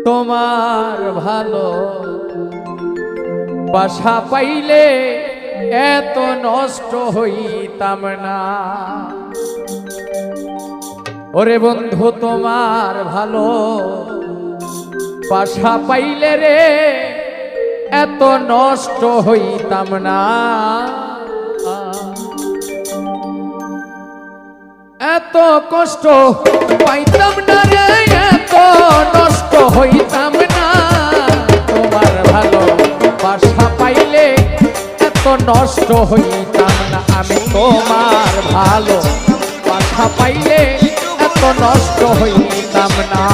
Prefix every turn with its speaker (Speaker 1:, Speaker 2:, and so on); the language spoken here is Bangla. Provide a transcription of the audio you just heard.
Speaker 1: তোমার ভালো বাসা পাইলে এত নষ্ট হইতাম না। ওরে বন্ধু তোমার ভালো বাসা পাইলে রে এত নষ্ট হইতাম না। এত কষ্ট পাইতাম না রে, এত নষ্ট হইতাম না। তোমার ভালো বাসা পাইলে এত নষ্ট হইতাম না। আমি তোমার ভালো বাসা পাইলে এত নষ্ট হইতাম না।